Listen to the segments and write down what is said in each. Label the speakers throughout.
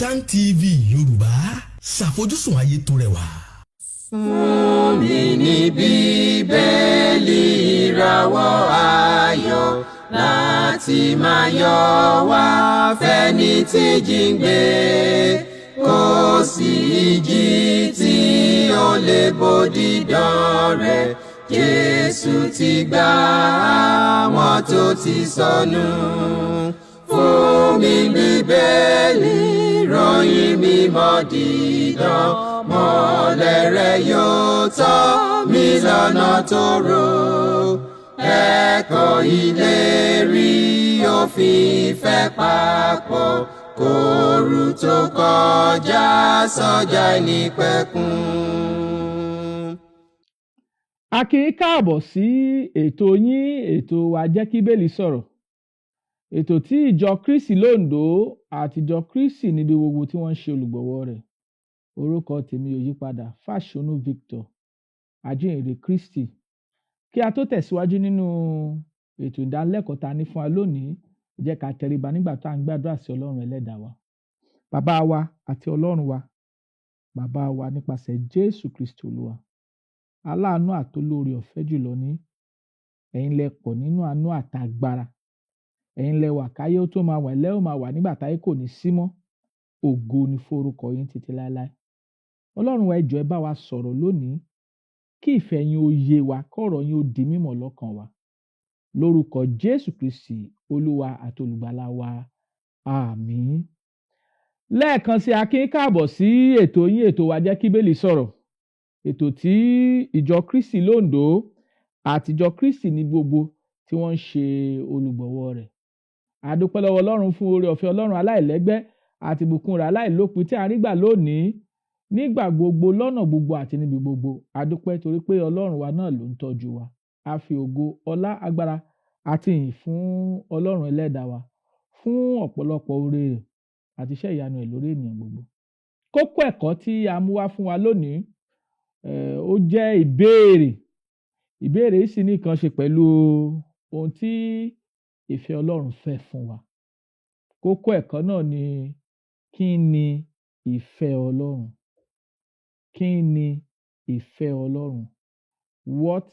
Speaker 1: Kaftan TV Yorùbá, ṣàfojúsùn ayé tó rẹwà.
Speaker 2: Fún mi ní Bíbélì ìràwọ̀ ayọ̀ láti máa yọ̀ wá fẹ́ni tí jíǹgbé, kò sí ìjì tí ó lè bòdì dán rẹ̀. Jésù ti gbà àwọn tó ti sọnù. Fún mi Bíbélì ìròyìn mímọ́ dídán, mọ́lẹ̀ rẹ̀ yóò tọ́ mi lọ́nà tòrò. Ẹ̀kọ́ ìlérí òfin ìfẹ́ papọ̀, kóru tó kọjá sọ́jà ìnípẹ̀kun.
Speaker 3: A kí yín káàbọ̀ sí ètò yín, ètò wa Jẹ́ kí Bíbélì sọ̀rọ̀. Ètò tí ìjọ Kristi l'Oǹdó àti ìjọ Kristi níbi gbogbo tí wọ́n ń ṣe olùgbọ̀wọ́ rẹ̀. Orúkọ tèmi ò yípadà, Fáṣọ̀nù Victor, Ajínrere Kristi. Kí a tó tẹ̀síwájú nínú ètò ìdánilẹ́kọ̀ọ́ ta ní fún wa lónìí, ẹ jẹ́ ká tẹríba nígbà tá à ń gbàdúrà sí Ọlọ́run ẹlẹ́dàá wa. Bàbá wa àti Ọlọ́run wa, bàbá wa nípasẹ̀ Jésù Kristi Olúwa. Aláàánú àtolóore ọ̀fẹ́ jùlọ ní, ẹ̀yin lẹ pọ̀ nínú àánú àtagbára. Ẹ̀yin lẹ wà káyé ó tó máa wà, lẹ́ ò máa wà nígbà táyé kò ní sí mọ́. Ògo ni forúkọ yín títí láéláé. Ọlọ́run wa, ẹ jọ̀ọ́ ẹ bá wa sọ̀rọ̀ lónìí, kí ìfẹ́ yín ó yé wa, kọ́rọ̀ yín ó di mímọ̀ lọ́kàn wa. Lórúkọ Jésù Kristi Olúwa àti Olùgbàlà wa, àmín. Lẹ́ẹ̀kan sí a kí yín káàbọ̀ sí ètò yín, ètò wa Jẹ́ kí Bíbélì sọ̀rọ̀. Ètò tí ìjọ Kristi l'Oǹdó àti ìjọ Kristi ní gbogbo tí wọ́n ń ṣe olùgbọ̀wọ́ rẹ̀. A dúpẹ́ lọ́wọ́ Ọlọ́run fún oore ọ̀fẹ́ Ọlọ́run aláìlẹ́gbẹ́ àti ìbùkún rẹ̀ aláìlópin tí a rí gbà lónìí, nígbà gbogbo, lọ́nà gbogbo àti níbi gbogbo. A dúpẹ́ torí pé Ọlọ́run wa náà ló ń tọ́jú wa. A fi ògo, ọlá, agbára àti ìyìn fún Ọlọ́run ẹlẹ́dàá wa fún ọ̀pọ̀lọpọ̀ oore rẹ̀ àti iṣẹ́ ìyanu ẹ̀ lórí ènìyàn gbogbo. Kókó ẹ̀kọ́ tí a mú wá fún wa lónìí, ó jẹ́ ìbéèrè. Ìbéèrè yìí sì ní nǹkan ṣe pẹ̀lú ohun tí ìfẹ́ Ọlọ́run fẹ́ fún wa. Kókó ẹ̀kọ́ náà ni, kí ni ìfẹ́ Ọlọ́run? Kí ni ìfẹ́ Ọlọ́run? What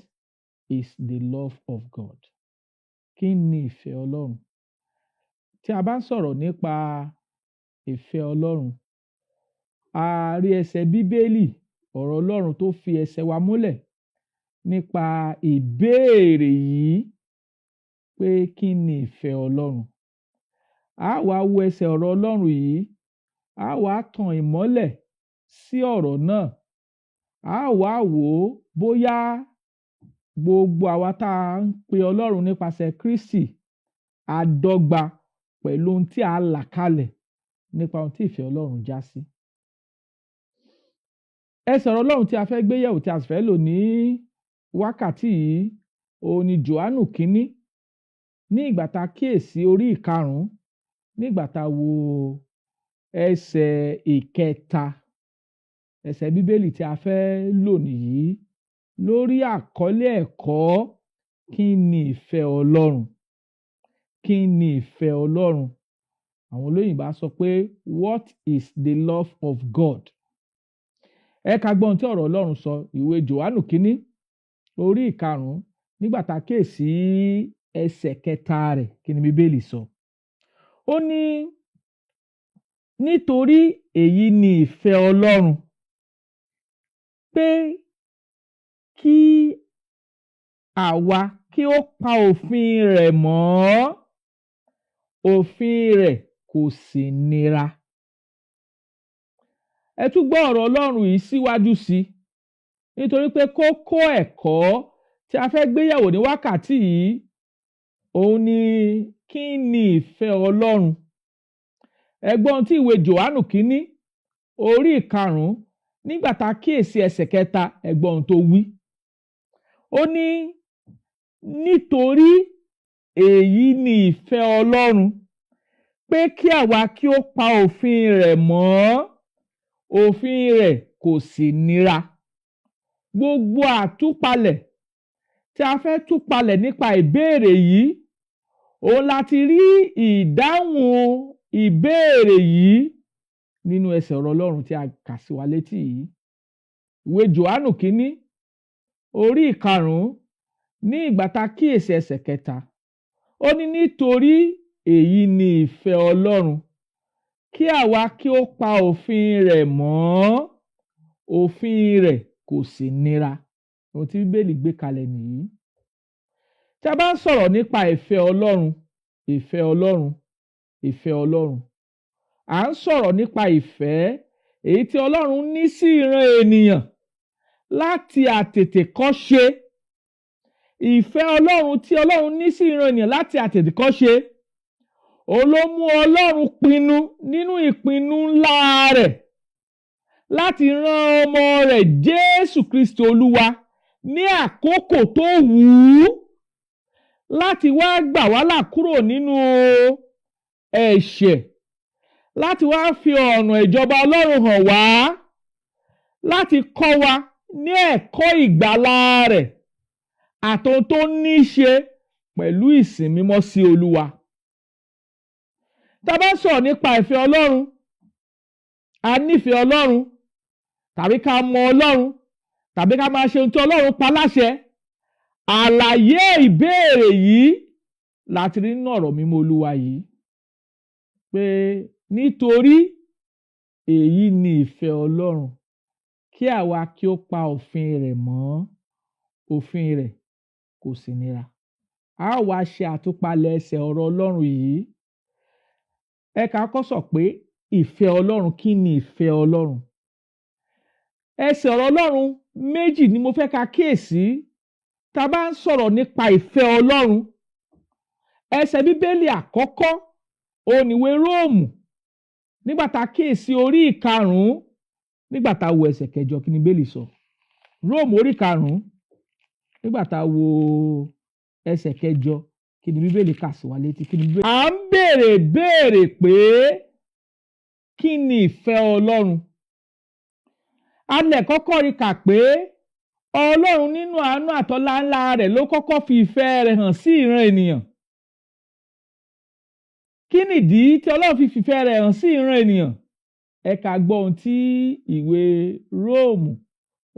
Speaker 3: is the love of God? Kí ni ìfẹ́ Ọlọ́run? Tí a bá ń sọ̀rọ̀ nípa ìfẹ́ Ọlọ́run, a rí ẹsẹ̀ Bíbélì, ọ̀rọ̀ Ọlọ́run tó fi ẹsẹ̀ wa múlẹ̀ nípa ìbéèrè yìí pé kí ni ìfẹ́ Ọlọ́run? A wá wo ẹsẹ̀ ọ̀rọ̀ Ọlọ́run yìí, a wá tan ìmọ́lẹ̀ sí ọ̀rọ̀ náà. A wá wò ó bóyá gbogbo àwa tá a ń pe Ọlọ́run nípasẹ̀ Kristi a dọ́gba pẹ̀lú ohun tí a là kalẹ̀ nípa ohun tí ìfẹ́ Ọlọ́run já sí. Ẹsẹ̀ ọ̀rọ̀ Ọlọ́run tí a fẹ́ gbé yẹ̀wò, tí a sì fẹ́ lò ní wákàtí yìí, òun ni Jòhánù kínní, ní ìgbà tá a kíyèsí orí ìkarùn-ún, nígbà tá a wo ẹsẹ̀ ìkẹta. Ẹsẹ̀ Bíbélì tí a fẹ́ lò nìyí, lórí àkọlé ẹ̀kọ́, kí ni ìfẹ́ Ọlọ́run? Kí ni ìfẹ́ Ọlọ́run? Àwọn olóyìnbó á sọ pé what is the love of God? Ẹ ká gbọ́ ohun tí ọ̀rọ̀ Ọlọ́run sọ, ìwé Jòhánù kínní orí ìkarùn-ún, nígbà tá a kíyèsí ẹsẹ̀ kẹta rẹ̀. Kí ni Bíbélì sọ? Ó ní, nítorí èyí ni ìfẹ́ Ọlọ́run, pé kí àwa kí ó pa òfin rẹ̀ mọ́. Òfin rẹ̀ kò sì nira. Ẹ tún gbọ́ ọ̀rọ̀ Ọlọ́run yìí síwájú sí, nítorí pé kókó ẹ̀kọ́ tí a fẹ́ gbé yẹ̀wò ní wákàtí yìí, òun ni kí ni ìfẹ́ Ọlọ́run? Ẹ gbọ́ ohun tí ìwé Jòhánù kínní orí ìkarùn-ún, nígbà tá a kíyèsí ẹsẹ̀ kẹta, ẹ gbọ́ ohun tó wí. Ó ní, nítorí èyí ni ìfẹ́ Ọlọ́run, pé kí àwa kí ó pa òfin rẹ̀ mọ́. Òfin rẹ̀ kò sì nira. Gbogbo àtúpalẹ̀ tí a fẹ́ túpalẹ̀ nípa ìbéèrè yìí, òun láti rí ìdáhùn ìbéèrè yìí nínú ẹsẹ̀ ọ̀rọ̀ Ọlọ́run tí a kà sí wa létí yìí. Ìwé Jòhánù kínní orí 5 ní ìgbà tá a kíyèsí ẹsẹ̀ 3. Ó ní nítorí èyí ni ìfẹ́ Ọlọ́run, kí àwa kí ó pa òfin rẹ̀ mọ́, òfin rẹ̀ kò sì nira. Ohun tí Bíbélì gbé kalẹ̀ nìyí. Tí a bá ń sọ̀rọ̀ nípa ìfẹ́ Ọlọ́run, ìfẹ́ Ọlọ́run, ìfẹ́ Ọlọ́run, à ń sọ̀rọ̀ nípa ìfẹ́ èyí tí Ọlọ́run ní sí ìran ènìyàn láti àtètèkọ́ṣe. Ìfẹ́ Ọlọ́run tí Ọlọ́run ní sí ìran ènìyàn láti àtètèkọ́ṣe, òun ló mú Ọlọ́run pinnu nínú ìpinnu ńlá rẹ̀ láti rán ọmọ rẹ̀ Jésù Kristi Olúwa ní àkókò tó wù ú láti wá gbà wá là kúrò nínú ẹ̀ṣẹ̀, láti wá fi ọ̀nà ìjọba Ọlọ́run hàn wá, láti kọ́ wa ní ẹ̀kọ́ ìgbàlà rẹ̀ àtòhun tó ní í ṣe pẹ̀lú ìsìn mímọ́ sí Olúwa. Tá a bá sọ̀rọ̀ nípa ìfẹ́ Ọlọ́run, a nífẹ̀ẹ́ Ọlọ́run, tàbí ká mọ Ọlọ́run, tàbí ká máa ṣe ohun tí Ọlọ́run pa láṣẹ. Àlàyé ìbéèrè yìí láti rí nínú ọ̀rọ̀ mímọ́ Olúwa yìí, pé nítorí èyí ni ìfẹ́ Ọlọ́run, kí àwa kí ó pa òfin rẹ̀ mọ́, òfin rẹ̀ kò sì nira. A ó wá ṣe àtúpalẹ̀ ẹsẹ̀ ọ̀rọ̀ Ọlọ́run yìí. Ẹ ká kọ́ sọ pé ìfẹ́ Ọlọ́run, kí ni ìfẹ́ Ọlọ́run? Ẹsẹ̀ ọ̀rọ̀ Ọlọ́run méjì ni mo fẹ́ ká kíyèsí tá a bá ń sọ̀rọ̀ nípa ìfẹ́ Ọlọ́run. Ẹsẹ̀ Bíbélì àkọ́kọ́ òun ni ìwé Róòmù, nígbà tá a kíyèsí orí 5, nígbà tá a wo ẹsẹ̀ 8 kí ni Bíbélì sọ. Róòmù orí 5 nígbà tá a wo ẹsẹ̀ 8 kí ni Bíbélì kà sí wa létí. Kí ni Bíbélì? À ń béèrè pé kí ni ìfẹ́ Ọlọ́run? A lè kọ́kọ́ rí kà pé Ọlọ́run nínú àánú àtọlá ńlá rẹ̀ ló kọ́kọ́ fi ìfẹ́ rẹ̀ hàn sí ìran ènìyàn. Kí nìdí tí Ọlọ́run fi fìfẹ́ rẹ̀ hàn sí ìran ènìyàn? Ẹ ká gbọ́ ohun tí ìwé Róòmù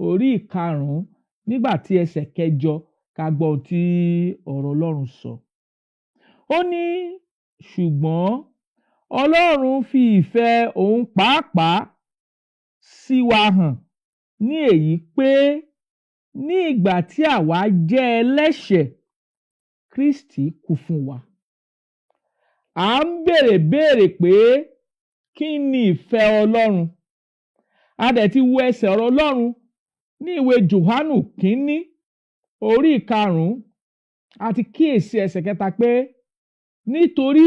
Speaker 3: orí 5 nígbà tí ẹsẹ̀ 8 ká gbọ́ ohun tí ọ̀rọ̀ Ọlọ́run sọ. Ó ní ṣùgbọ́n Ọlọ́run fi ìfẹ́ òun pàápàá sí wa hàn ní èyí pé ní ìgbà tí àwa jẹ́ ẹlẹ́ṣẹ̀, Kristi kú fún wa. À ń béèrè pé kí ni ìfẹ́ Ọlọ́run? A dẹ̀ ti wo ẹsẹ̀ ọ̀rọ̀ Ọlọ́run ní ìwé Jòhánù kínní orí 5, a ti kíyèsí ẹsẹ̀ 3 pé nítorí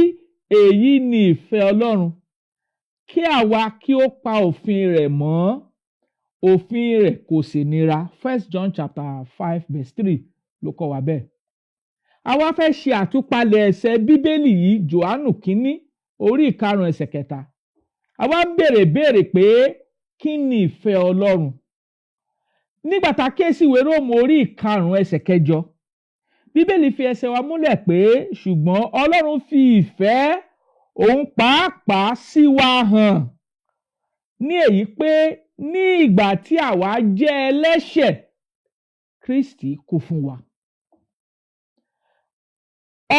Speaker 3: èyí ni ìfẹ́ Ọlọ́run, kí àwa kí ó pa òfin rẹ̀ mọ́, òfin rẹ̀ kò sì nira. 1 John chapter 5 verse 3 ló kọ́ wa bẹ́ẹ̀. Àwa fẹ́ ṣe àtúpalẹ̀ ẹsẹ̀ Bíbélì yìí, Jòhánù kínní orí 5 ẹsẹ̀ 3. Àwa ń béèrè pé kí ni ìfẹ́ Ọlọ́run? Nígbà tá a kíyèsí ìwé Róòmù orí 5 ẹsẹ̀ 8, Bíbélì fi ẹsẹ̀ wa múlẹ̀ pé ṣùgbọ́n Ọlọ́run fi ìfẹ́ òun pàápàá sí wa hàn ní èyí pé ní ìgbà tí àwa jẹ́ ẹlẹ́ṣẹ̀, Kristi kú fún wa.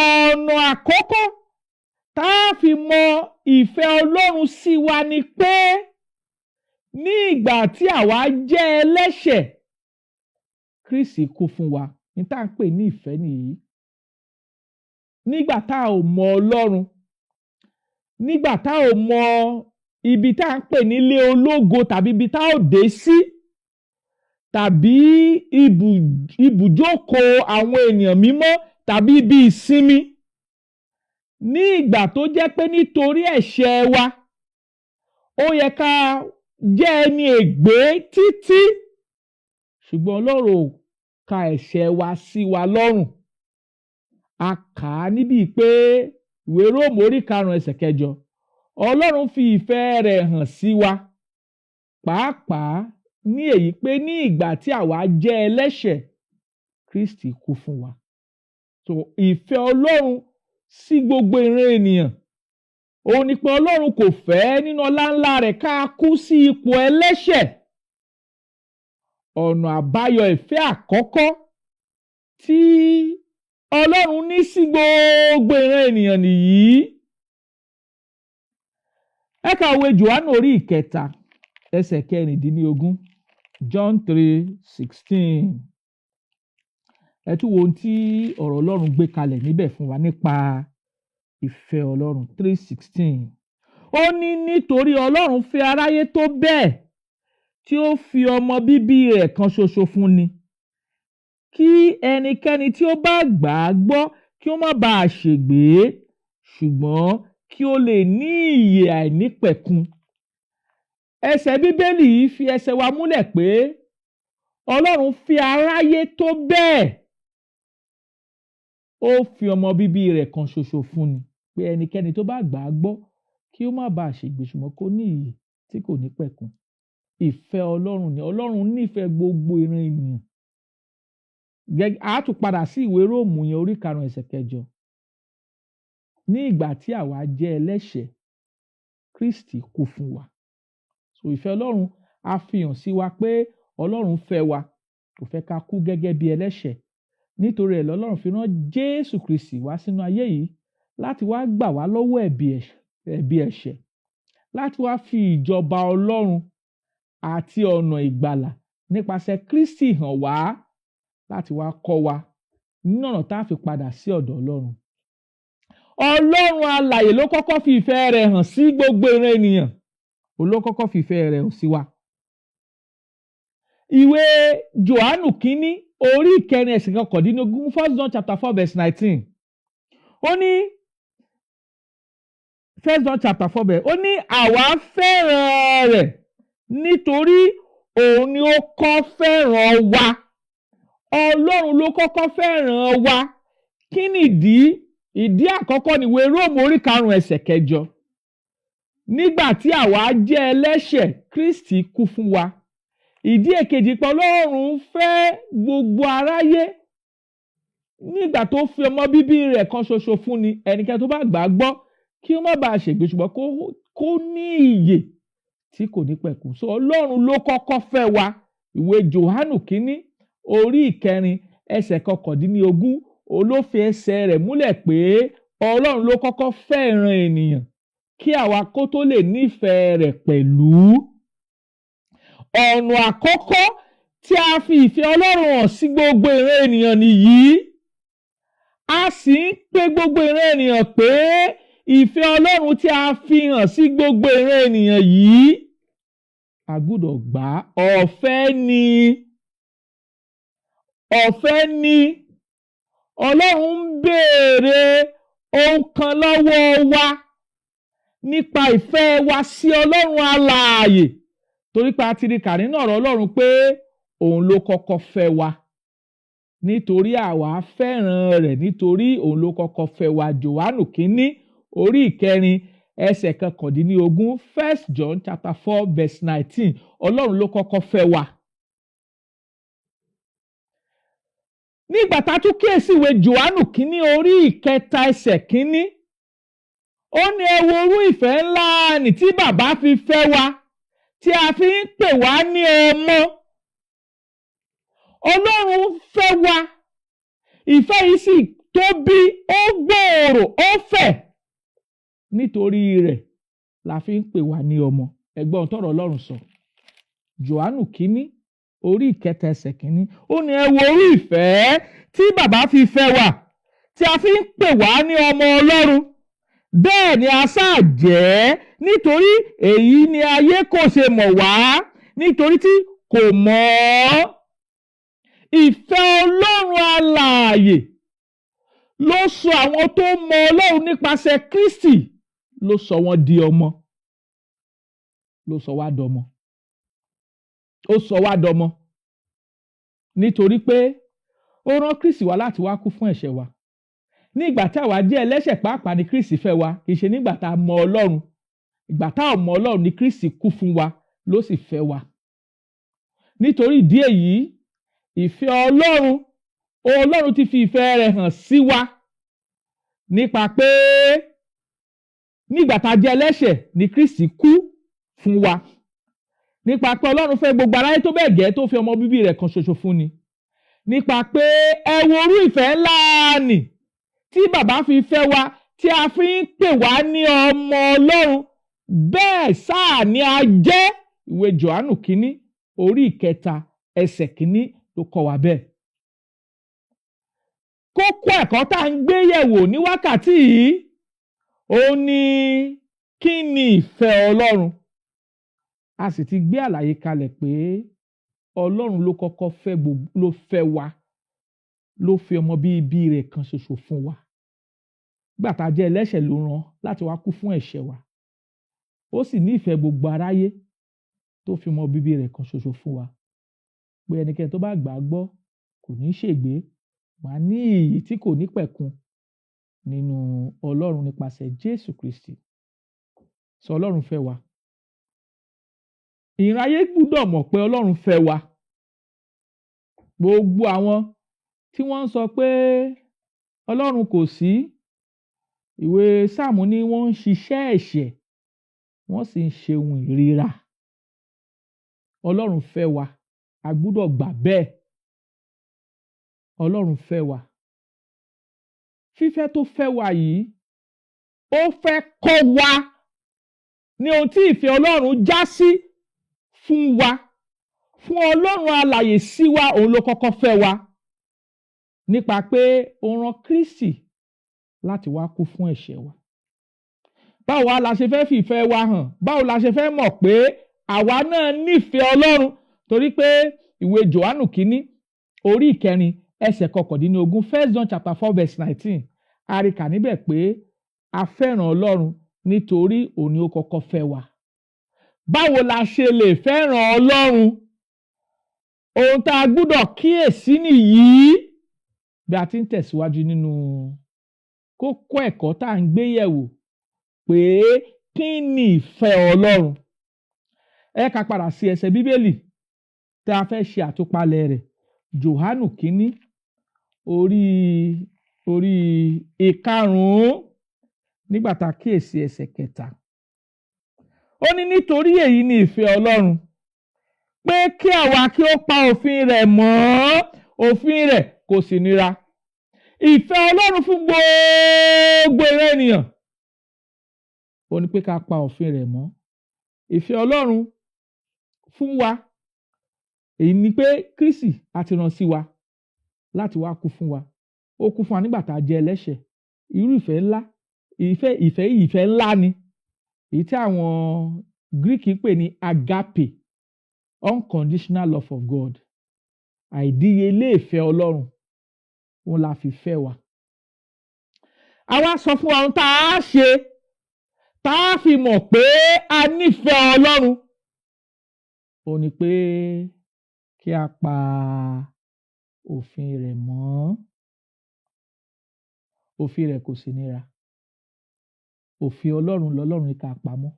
Speaker 3: Ọ̀nà àkọ́kọ́ tá a fi mọ ìfẹ́ Ọlọ́run sí wa ni pé ní ìgbà tí àwa jẹ́ ẹlẹ́ṣẹ̀, Kristi kú fún wa. Ní tá à ń pè ní ìfẹ́ nìyí. Nígbà tá a ò mọ Ọlọ́run, nígbà tá a ò mọ ibi tá à ń pè nílé ológo tàbí ibi tá a ò dé sí, tàbí ibùjókòó àwọn ènìyàn mímọ́ tàbí ibi ìsinmi, ní ìgbà tó jẹ́ pé nítorí ẹ̀ṣẹ̀ wa ó yẹ ká jẹ́ ẹni ègbé títí, ṣùgbọ́n Ọlọ́run ò ka ẹ̀ṣẹ̀ wa sí wa lọ́rùn. A kà á níbí pé ìwé Róòmù orí 5 ẹsẹ̀ 8, Ọlọ́run fi ìfẹ́ rẹ̀ hàn sí wa pàápàá ní èyí pé ní ìgbà tí àwa jẹ́ ẹlẹ́ṣẹ̀, Kristi kú fún wa. So ìfẹ́ Ọlọ́run sí gbogbo ìran ènìyàn òun ni pé Ọlọ́run kò fẹ́ nínú ọlá ńlá rẹ̀ ká kú sí ipò ẹlẹ́ṣẹ̀. Ọ̀nà àbáyọ ìfẹ́ àkọ́kọ́ tí Ọlọ́run ní sí gbogbo ìran ènìyàn nìyí. Ẹ ka ìwé Jòhánù orí ìkẹta ẹsẹ̀ 16, John 3:16. Ẹ tún wo ohun tí ọ̀rọ̀ Ọlọ́run gbé kalẹ̀ níbẹ̀ fún wa nípa ìfẹ́ Ọlọ́run. 3:16. Ó ní nítorí Ọlọ́run fẹ́ aráyé tó bẹ́ẹ̀ tí ó fi ọmọ bíbí rẹ̀ kan ṣoṣo fún ni, kí ẹnikẹ́ni tí ó bá gbà á gbọ́ kí ó má baà ṣègbé, ṣùgbọ́n kí ó lè ní ìyè àìnípẹ̀kun. Ẹsẹ̀ Bíbélì yìí fi ẹsẹ̀ wa múlẹ̀ pé Ọlọ́run fi aráyé tó bẹ́ẹ̀, ó fi ọmọ bíbí rẹ̀ kan ṣoṣo fún ni, pé ẹnikẹ́ni tó bá gbà á gbọ́ kí ó má baà ṣègbé, ṣùgbọ́n kó ní ìyè tí kò ní pẹ̀kun. Ìfẹ́ Ọlọ́run ni. Ọlọ́run nífẹ̀ẹ́ gbogbo ìran ènìyàn. A tún padà sí ìwé Róòmù yẹn orí 5 ẹsẹ̀ 8. Ní ìgbà tí àwa jẹ́ ẹlẹ́ṣẹ̀, Kristi kú fún wa. So ìfẹ́ Ọlọ́run á fi hàn sí wa pé Ọlọ́run fẹ́ wa, kò fẹ́ ká kú gẹ́gẹ́ bí ẹlẹ́ṣẹ̀. Nítorí ẹ̀ lọ́lọ́run fi rán Jésù Kristi wá sínú ayé yìí láti wá gbà wá lọ́wọ́ ẹ̀bi ẹ̀ṣẹ̀, láti wá fi ìjọba Ọlọ́run àti ọ̀nà ìgbàlà nípasẹ̀ Kristi hàn wá, láti wá kọ́ wa nínú ọ̀nà tá a fi padà sí ọ̀dọ̀ Ọlọ́run. Ọlọ́run alààyè ló kọ́kọ́ fi ìfẹ́ rẹ̀ hàn sí gbogbo ìran ènìyàn. Òun ló kọ́kọ́ fi ìfẹ́ rẹ̀ hàn sí wa. Ìwé Jòhánù kínní orí 9 ẹsẹ̀ 19, 1 John chapter 4 verse 19. Ó ní 1 John chapter 4 verse, ó ní àwa fẹ́ràn rẹ̀ nítorí òun ni ó kọ́ fẹ́ràn wa. Ọlọ́run ló kọ́kọ́ fẹ́ràn wa. Kí nìdí? Ìdí àkọ́kọ́ ni ìwé Róòmù orí 5 ẹsẹ̀ 8. Nígbà tí àwa jẹ́ ẹlẹ́ṣẹ̀, Kristi kú fún wa. Ìdí èkejì pé Ọlọ́run fẹ́ gbogbo aráyé nígbà tó fi ọmọ bíbí rẹ̀ kan ṣoṣo fún ni, ẹnikẹ́ni tó bá gbà á gbọ́ kí ó má baà ṣègbé, ṣùgbọ́n kó ní ìyè tí kò ní pẹ̀kun. So Ọlọ́run ló kọ́kọ́ fẹ́ wa. Ìwé Jòhánù kínní orí 9 ẹsẹ̀ 19, ló fi ẹsẹ̀ rẹ̀ múlẹ̀ pé Ọlọ́run ló kọ́kọ́ fẹ́ ìran ènìyàn kí àwa kó tó lè nífẹ̀ẹ́ rẹ̀ pẹ̀lú. Ọ̀nà àkọ́kọ́ tí a fi ìfẹ́ Ọlọ́run hàn sí gbogbo ìran ènìyàn nìyí. A sì ń pe gbogbo ìran ènìyàn pé ìfẹ́ Ọlọ́run tí a fi hàn sí gbogbo ìran ènìyàn yìí, a gbọ́dọ̀ gbà á. Ọ̀fẹ́ ni. Ọ̀fẹ́ ni. Ọlọ́run ń béèrè ohun kan lọ́wọ́ wa nípa ìfẹ́ wa sí Ọlọ́run alààyè, torí pé a ti rí kà nínú ọ̀rọ̀ Ọlọ́run pé òun ló kọ́kọ́ fẹ́ wa. Nítorí àwa fẹ́ràn rẹ̀, nítorí òun ló kọ́kọ́ fẹ́ wa. Jòhánù kínní orí 9 ẹsẹ̀ 19, 1 John chapter 4 verse 19. Ọlọ́run ló kọ́kọ́ fẹ́ wa. Nígbà tá a tún kíyèsí ìwé Jòhánù kínní orí 3 ẹsẹ̀ 1, ó ní ẹ wo irú ìfẹ́ ńlá nì tí bàbá fi fẹ́ wa, tí a fi ń pè wá ní ọmọ. Ọlọ́run fẹ́ wa. Ìfẹ́ yìí sì tóbi, ó gbòòrò, ó fẹ̀. Nítorí rẹ̀ la fi ń pè wá ní ọmọ. Ẹgbọ́n tọ́rọ̀ Ọlọ́run sọ. Jòhánù kínní orí 3 ẹsẹ̀ 1, ó ní ẹ wo irú ìfẹ́ tí bàbá fi fẹ́ wa, tí a fi ń pè wá ní ọmọ Ọlọ́run. Bẹ́ẹ̀ ni a sáà jẹ́, nítorí èyí ni ayé kò ṣe mọ̀ wá, nítorí tí kò mọ̀ ọ́. Ìfẹ́ Ọlọ́run alààyè ló sọ àwọn tó mọ Ọlọ́run nípasẹ̀ Kristi, ló sọ wọ́n di ọmọ. Ló sọ wá dọmọ. Ó sọ wá dọmọ. Nítorí pé ó rán Kristi wá láti wá kú fún ẹ̀ṣẹ̀ wa. Ní ìgbà tí àwa jẹ́ ẹlẹ́ṣẹ̀ pàápàá ni Kristi fẹ́ wa, kì í ṣe nígbà tá a mọ Ọlọ́run. Ìgbà tá a mọ Ọlọ́run ni Kristi kú fún wa, ló sì fẹ́ wa. Nítorí ìdí èyí, ìfẹ́ Ọlọ́run ti fi ìfẹ́ rẹ̀ hàn sí wa nípa pé nígbà tá a jẹ́ ẹlẹ́ṣẹ̀ ni Kristi kú fún wa nípa pé Ọlọ́run fẹ́ gbogbo aráyé tó bẹ́ẹ̀ gẹ́ tó fi ọmọ bíbí rẹ̀ kan ṣoṣo fún ni nípa pé ẹ wo orú ìfẹ́ ńlá nì tí bàbá fi fẹ́ wa tí a fi ń pè wá ní ọmọ Ọlọ́run bẹ́ẹ̀ sáà ni a jẹ́. Ìwé Jòhánù kínní orí ìkẹta ẹsẹ̀ kínní ló kọ́ wa bẹ́ẹ̀. Kókó ẹ̀kọ́ tá à ń gbé yẹ̀wò ní wákàtí yìí òun ni kí ni ìfẹ́ Ọlọ́run. A sì ti gbé àlàyé kalẹ̀ pé Ọlọ́run ló kọ́kọ́ ló fẹ́ wa ló fi ọmọ bíbí rẹ̀ kan ṣoṣo fún wa. Nígbà tá a jẹ́ ẹlẹ́ṣẹ̀ ló rán láti wá kú fún ẹ̀ṣẹ̀ wa. Ó sì ní ìfẹ́ gbogbo aráyé tó fi ọmọ bíbí rẹ̀ kan ṣoṣo fún wa. Pé ẹnikẹ́ni tó bá gbà á gbọ́ kò ní ṣègbé, wàá ní ìyè tí kò ní pẹ̀kun nínú Ọlọ́run nípasẹ̀ Jésù Kristi. Sọ Ọlọ́run fẹ́ wa. Ìran ayé gbúdọ̀ mọ̀ pé Ọlọ́run fẹ́ wa. Gbogbo àwọn tí wọ́n ń sọ pé Ọlọ́run kò sí, ìwé Sáàmù ní wọ́n ń ṣiṣẹ́ ẹ̀ṣẹ̀, wọ́n sì ń ṣe ohun ìríra. Ọlọ́run fẹ́ wa, a gbúdọ̀ gbà bẹ́ẹ̀. Ọlọ́run fẹ́ wa. Fífẹ́ tó fẹ́ wa yìí, ó fẹ́ kọ́ wa ní ohun tí ìfẹ́ Ọlọ́run já sí fún wa. Fún Ọlọ́run alààyè sí wa, òun ló kọ́kọ́ fẹ́ wa. Nípa pé ó rán Kristi láti wá kú fún ẹ̀ṣẹ̀ wa. Báwo la ṣe fẹ́ fi ìfẹ́ wa hàn? Báwo la ṣe fẹ́ mọ̀ pé àwa náà nífẹ̀ẹ́ Ọlọ́run? Torí pé ìwé Jòhánù kínní orí ìkẹrin ẹsẹ̀ kọkàndínlógún 1 John chapter 4 verse 19 a rí kà níbẹ̀ pé a fẹ́ràn Ọlọ́run nítorí òun ni ó kọ́kọ́ fẹ́ wa. Báwo la ṣe lè fẹ́ràn Ọlọ́run? Ohun tá a gbúdọ̀ kíyèsí nìyí bí a ti ń tẹ̀síwájú nínú kókó ẹ̀kọ́ tá à ń gbé yẹ̀wò pé kí ni ìfẹ́ Ọlọ́run. Ẹ ká padà sí ẹsẹ̀ Bíbélì tí a fẹ́ ṣe àtúpalẹ̀ rẹ̀. Jòhánù kínní orí ìkarùn-ún nígbà tá a kíyèsí ẹsẹ̀ kẹta. Ó ní nítorí èyí ni ìfẹ́ Ọlọ́run pé kí àwa kí ó pa òfin rẹ̀ mọ́, òfin rẹ̀ kò sì nira. Ìfẹ́ Ọlọ́run fún gbogbo ìran ènìyàn ó ní pé ká pa òfin rẹ̀ mọ́. Ìfẹ́ Ọlọ́run fún wa èyí ni pé Kristi àti rán sí wa láti wá kú fún wa. Ó kú fún wa nígbà tá a jẹ́ ẹlẹ́ṣẹ̀. Irú ìfẹ́ ńlá, ìfẹ́ ńlá ni èyí tí àwọn Greek ń pè ní agape, unconditional love of God. Àìdíyelé ìfẹ́ Ọlọ́run òun la fi fẹ́ wa. Àwa sọ fún wa ohun tá a ṣe tá a fi mọ̀ pé a nífẹ̀ẹ́ Ọlọ́run. Ó ní pé kí a pa òfin rẹ̀ mọ́. Òfin rẹ̀ kò sì nira. Òfin Ọlọ́run lọ́lọ́run ní ká pa mọ́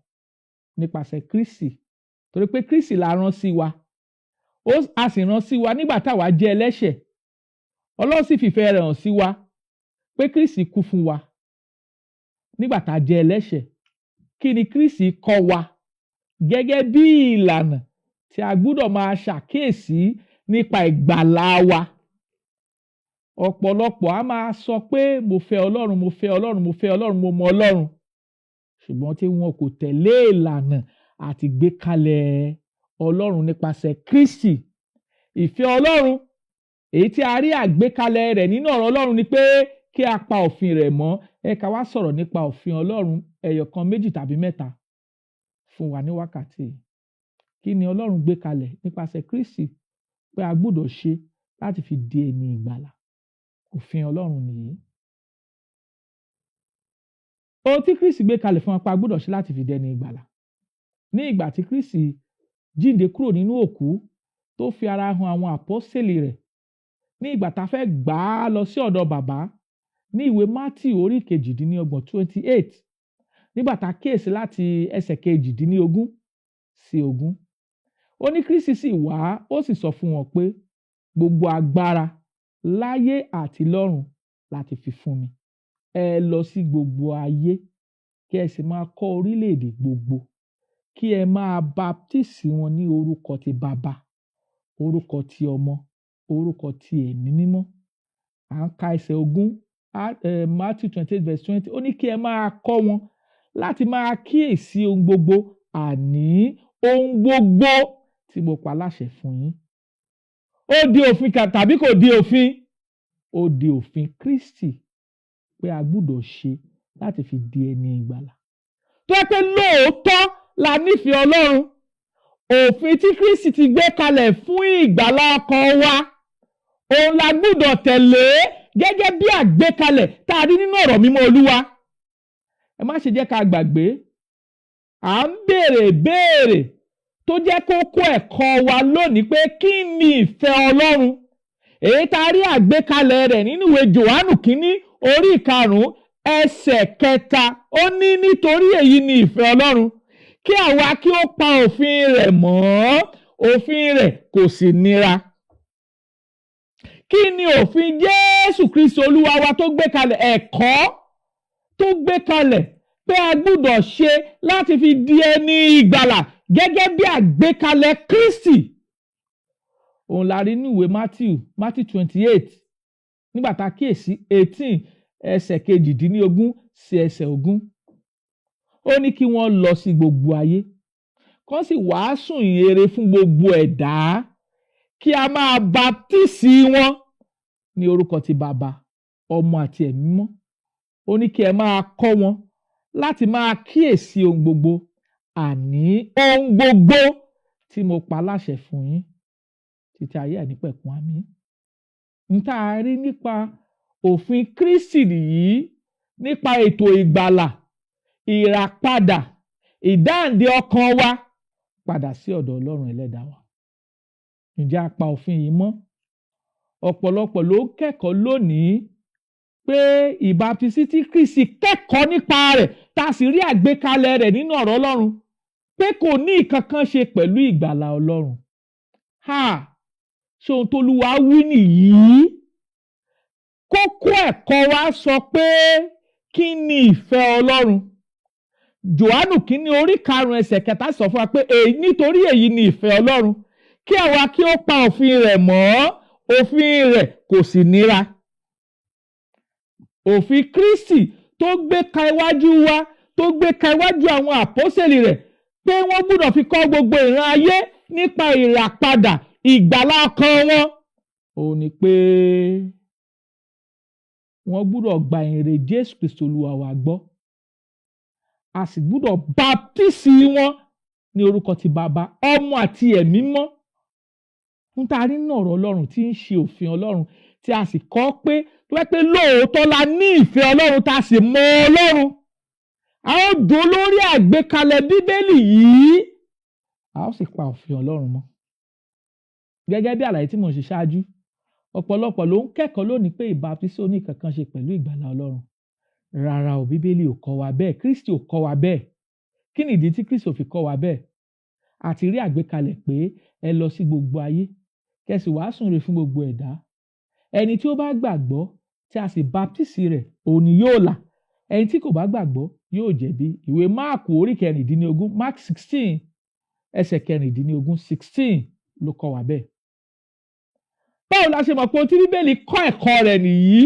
Speaker 3: nípasẹ̀ Kristi. Torí pé Kristi la rán sí wa. A sì rán sí wa nígbà táwa jẹ́ ẹlẹ́ṣẹ̀. Ọlọ́run sì fìfẹ́ rẹ̀ hàn sí wa pé Kristi kú fún wa nígbà tá a jẹ́ ẹlẹ́ṣẹ̀. Kí ni Kristi kọ́ wa gẹ́gẹ́ bí ìlànà tí a gbúdọ̀ máa ṣàkíyèsí nípa ìgbàlà wa? Ọ̀pọ̀lọpọ̀ a máa sọ pé mo fẹ́ Ọlọ́run, mo fẹ́ Ọlọ́run, mo fẹ́ Ọlọ́run, mo mọ Ọlọ́run. Ṣùgbọ́n tí wọn kò tẹ̀lé ìlànà àti gbékalẹ̀ Ọlọ́run nípasẹ̀ Kristi. Ìfẹ́ Ọlọ́run èyí tí a rí àgbékalẹ̀ rẹ̀ nínú ọ̀rọ̀ Ọlọ́run ni pé kí a pa òfin rẹ̀ mọ́. Ẹ ká wá sọ̀rọ̀ nípa òfin Ọlọ́run ẹyọ̀kan, méjì tàbí mẹ́ta fún wa ní wákàtí. Kí ni Ọlọ́run gbé kalẹ̀ nípasẹ̀ Kristi pé a gbọ́dọ̀ ṣe láti fi di ẹni ìgbàlà? Òfin Ọlọ́run nìyí. Ohun tí Kristi gbé kalẹ̀ fún wa pé a gbọ́dọ̀ ṣe láti fi di ẹni ìgbàlà. Ní ìgbà tí Kristi jíǹde kúrò nínú òkú tó fi ara hàn àwọn àpọ́sítélì rẹ̀, ní ìgbà tá a fẹ́ gbà á lọ sí ọ̀dọ̀ bàbá ní ìwé Mátíù orí 28, nígbà tá a kíyèsí láti ẹsẹ̀ 18 sí 20. Ó ní Kristi sì wá, ó sì sọ fún wọn pé gbogbo agbára láyé àti lọ́run láti fi fún mi. Ẹ lọ sí gbogbo ayé, kí ẹ sì máa kọ́ orílẹ̀-èdè gbogbo, kí ẹ máa baptisi wọn ní orúkọ ti Baba, orúkọ ti Ọmọ, orúkọ ti Ẹ̀mí Mímọ́. À ń ka ẹsẹ̀ 20, Matthew 28:20. Ó ní kí ẹ máa kọ́ wọn láti máa kíyèsí ohun gbogbo, àní ohun gbogbo tí mo pa láṣẹ fún yín. Ó di òfin kan tàbí kò di òfin? Ó di òfin Kristi pé a gbúdọ̀ ṣe láti fi di ẹni ìgbàlà. Tó yẹ pé lóòótọ́ la nífẹ̀ẹ́ Ọlọ́run, òfin tí Kristi ti gbé kalẹ̀ fún ìgbàlà ọkàn wa, òun la gbúdọ̀ tẹ̀lé gẹ́gẹ́ bí àgbékalẹ̀ tá a rí nínú ọ̀rọ̀ mímọ́ Olúwa. Ẹ má ṣe jẹ́ ká gbàgbé, à ń béèrè tó jẹ́ kókó ẹ̀kọ́ wa lónìí pé kí ni ìfẹ́ Ọlọ́run? Èyí tá a rí àgbékalẹ̀ rẹ̀ nínú ìwé Jòhánù kínní orí 5 ẹsẹ̀ 3. Ó ní nítorí èyí ni ìfẹ́ Ọlọ́run, kí àwa kí ó pa òfin rẹ̀ mọ́, òfin rẹ̀ kò sì nira. Kí ni òfin Jésù Kristi Olúwa wa tó gbé kalẹ̀? Ẹ̀kọ́ tó gbé kalẹ̀ pé a gbúdọ̀ ṣe láti fi di ẹni ìgbàlà gẹ́gẹ́ bí àgbékalẹ̀ Kristi. Òun la rí ní ìwé Matthew 28, nígbà tá a kíyèsí 18 ẹsẹ̀ 18 sí ẹsẹ̀ 20. Ó ní kí wọ́n lọ sí gbogbo ayé, kán sì wàásù ìyìnrere fún gbogbo ẹ̀dá, kí a máa baptisi wọn ní orúkọ ti Baba, Ọmọ àti Ẹ̀mí Mímọ́. Ó ní kí ẹ máa kọ́ wọn láti máa kíyèsí ohun gbogbo, àní ohun gbogbo tí mo pa láṣẹ fún yín, títí ayé àìnípẹ̀kun. Àmín. N tá a rí nípa òfin Kristi nìyí, nípa ètò ìgbàlà, ìràpadà, ìdáǹdè ọkàn wa padà sí ọ̀dọ̀ Ọlọ́run Ẹlẹ́dàá wa. Ǹjẹ́ a pa òfin yìí mọ́? Ọ̀pọ̀lọpọ̀ ló ń kẹ́kọ̀ọ́ lónìí pé ìbáptisí tí Kristi kẹ́kọ̀ọ́ nípa rẹ̀, tá a sì rí àgbékalẹ̀ rẹ̀ nínú ọ̀rọ̀ Ọlọ́run, pé kò ní ìkankan ṣe pẹ̀lú ìgbàlà Ọlọ́run. Ṣé ohun t'Olúwa wí nìyí? Kókó ẹ̀kọ́ wa sọ pé kí ni ìfẹ́ Ọlọ́run? Jòhánù kínní orí 5 ẹsẹ̀ 3 sọ fún wa pé nítorí èyí ni ìfẹ́ Ọlọ́run, kí àwa kí ó pa òfin rẹ̀ mọ́, òfin rẹ̀ kò sì nira. Òfin Kristi tó gbé ka iwájú wa, tó gbé ka iwájú àwọn àpọ́sẹ̀lì rẹ̀, pé wọ́n gbúdọ̀ fi kọ́ gbogbo ìran ayé nípa ìràpadà, ìgbàlà ọkàn wọn. Ó ní pé wọ́n gbúdọ̀ gba ìyìnrere Jésù Kristi Olúwa wa gbọ́. A sì gbúdọ̀ baptisi wọn ní orúkọ ti Baba, Ọmọ àti Ẹ̀mí Mímọ́. Ń ta rí nínú ọ̀rọ̀ Ọlọ́run tí ń ṣe òfin Ọlọ́run, tí a sì kọ́ pé tó yẹ pé lóòótọ́ la ní ìfẹ́ Ọlọ́run, tá a sì mọ Ọlọ́run. A ó dó lórí àgbékalẹ̀ Bíbélì yìí, a ó sì pa òfin Ọlọ́run mọ́. Gẹ́gẹ́ bí àlàyé tí mo ṣe ṣáájú, ọ̀pọ̀lọpọ̀ ló ń kẹ́kọ̀ọ́ lónìí pé ìbáptisí ò ní kankan ṣe pẹ̀lú ìgbàlà Ọlọ́run. Rárá o, Bíbélì ò kọ́ wa bẹ́ẹ̀, Kristi ò kọ́ wa bẹ́ẹ̀. Kí ni ìdí tí Kristi ò fi kọ́ wa bẹ́ẹ̀? A ti rí àgbékalẹ̀ pé ẹ lọ sí gbogbo ayé, kẹ́sì wàásù ìyìnrere fún gbogbo ẹ̀dá. Ẹni tí ó bá gbàgbọ́ tí a sì baptisi rẹ̀, òun ni yóò là. Ẹni tí kò bá gbàgbọ́ yóò jẹ̀bi. Ìwé Máàkù orí 16, Mark 16 ẹsẹ̀ 16 ló kọ́ wa bẹ́ẹ̀. Báwo la ṣe mọ̀ pé ohun tí Bíbélì kọ́ ẹ̀kọ́ rẹ̀ nìyí?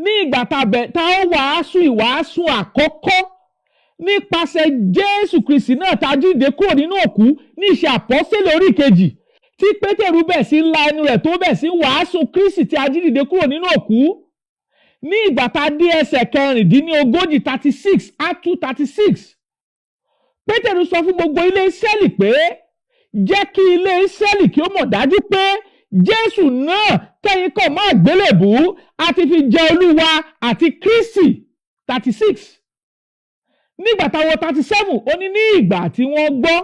Speaker 3: Ní ìgbà tá ó wàásù ìwàásù àkọ́kọ́ nípasẹ̀ Jésù Kristi náà tá a jíǹde kúrò nínú òkú ní Iṣẹ́ Àpọ́sítélì orí 2, tí Pétérù bẹ̀ sí la ẹnu rẹ̀ tó bẹ̀ sí wàásù Kristi tí a jíǹde kúrò nínú òkú. Ní ìgbà tá a dé ẹsẹ̀ 36, 36, Pétérù sọ fún gbogbo ilé Ísírẹ́lì pé jẹ́ kí ilé Ísírẹ́lì kí ó mọ̀ dájú pé Jésù náà tẹ́yìn kàn mọ́ àgbélébùú àti fi jẹ Olúwa àti Kristi. 36. Nígbà táwọn 37, ó ní ní ìgbà tí wọ́n gbọ́,